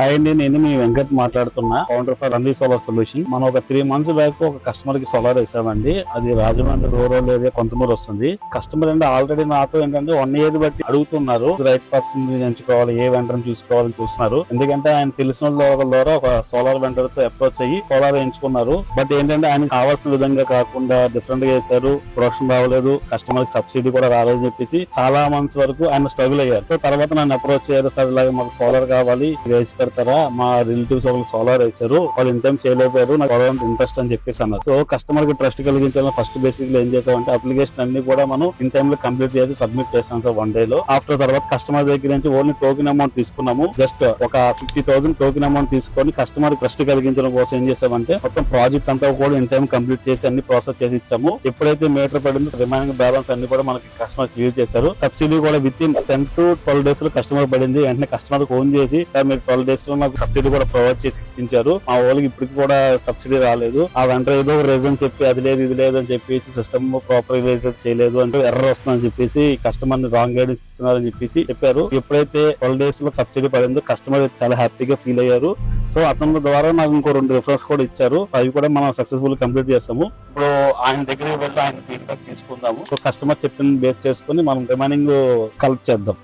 అండి, నేను మీ వెంకట్ మాట్లాడుతున్నా, ఫౌండర్ ఫర్ రండి సోలార్ సొల్యూషన్. మనం ఒక 3 months బ్యాక్ ఒక కస్టమర్ కి సోలార్ వేసామండి. అది రాజమండ్రి రూరల్ ఏరియా కొంతమూరు వస్తుంది. కస్టమర్ అంటే ఆల్రెడీ నాతో ఏంటంటే 1 year బట్టి అడుగుతున్నారు, రైట్ పర్సన్ ఎంచుకోవాలి, ఏ వెండర్ చూసుకోవాలని చూస్తున్నారు. ఎందుకంటే ఆయన తెలిసిన వాళ్ళ ద్వారా ఒక సోలార్ వెండర్ తో అప్రోచ్ అయ్యి సోలార్ ఎంచుకున్నారు. బట్ ఏంటంటే ఆయన కావాల్సిన విధంగా కాకుండా డిఫరెంట్ గా వేశారు, ప్రొడక్షన్ రావలేదు, కస్టమర్ కి సబ్సిడీ కూడా రాలేదని చెప్పేసి చాలా మంత్స్ వరకు ఆయన స్ట్రగుల్ అయ్యారు. సో తర్వాత నన్ను అప్రోచ్ అయ్యారు, సార్ ఇలాగే మాకు సోలార్ కావాలి, వేసి పెడతారా, మా రిలేటివ్స్ వాళ్ళు సోలార్ వేశారు, వాళ్ళు ఇంటైం చేయలేకపోయారు, నాకు సోలార్ ఇంట్రెస్ట్ అని చెప్పేసి అన్నారు. సో కస్టమర్ కి ట్రస్ట్ కలిగించాలని ఫస్ట్ బేసిక్ లో ఏం చేసామంటే అప్లికేషన్ అన్ని కూడా మనం ఇన్ టైమ్ లో కంప్లీట్ చేసి సబ్మిట్ చేసాం సార్ 1 day లో. ఆఫ్టర్ తర్వాత కస్టమర్ దగ్గర నుంచి ఓన్లీ టోకెన్ అమౌంట్ తీసుకున్నాము. జస్ట్ ఒక 50,000 టోకెన్ అమౌంట్ తీసుకొని కస్టమర్ ట్రస్ట్ కలిగించడం కోసం ఏం చేసామంటే మొత్తం ప్రాజెక్ట్ అంతా కూడా ఇన్ టైం కంప్లీట్ చేసి అన్ని ప్రాసెస్ చేసి ఇచ్చాము. ఎప్పుడైతే మీటర్ పడిందో రిమైనింగ్ బ్యాలెన్స్ అన్ని కూడా మనకి కస్టమర్ క్లియర్ చేశారు. సబ్సిడీ కూడా విత్ ఇన్ 10 to 12 days లో కస్టమర్ పడింది. వెంటనే కస్టమర్ ఫోన్ చేసి, సార్ మీరు 12 days లో నాకు సబ్సిడీ కూడా ప్రొవైడ్ చేసి ఇప్పించారు, మా వాళ్ళకి ఇప్పటికి కూడా సబ్సిడీ రాలేదు. ఆ వెంటనే ఏదో రీజన్ చెప్పి అది లేదు ఇది లేదు అని చెప్పేసి సిస్టమ్ ప్రాపర్ రిలేటెడ్ చేయలేదు అంటే ఎర్రర్ వస్తుందని చెప్పేసి కస్టమర్ ని రాంగ్ గైడెన్స్ ఇస్తున్నారని చెప్పేసి చెప్పారు. ఎప్పుడైతే 12 days లో సబ్సిడీ పడిందో కస్టమర్ చాలా హ్యాపీగా ఫీల్ అయ్యారు. సో అతని ద్వారా నాకు ఇంకో 2 రిఫరెన్స్ కూడా ఇచ్చారు, అవి కూడా మనం సక్సెస్ఫుల్ కంప్లీట్ చేస్తాము. ఇప్పుడు ఆయన దగ్గరికి వెళ్ళి ఆయన ఫీడ్బ్యాక్ తీసుకుందాము. సో కస్టమర్ చెప్పిన బేస్ చేసుకుని మనం రిమైనింగ్ కలెక్ట్ చేద్దాం.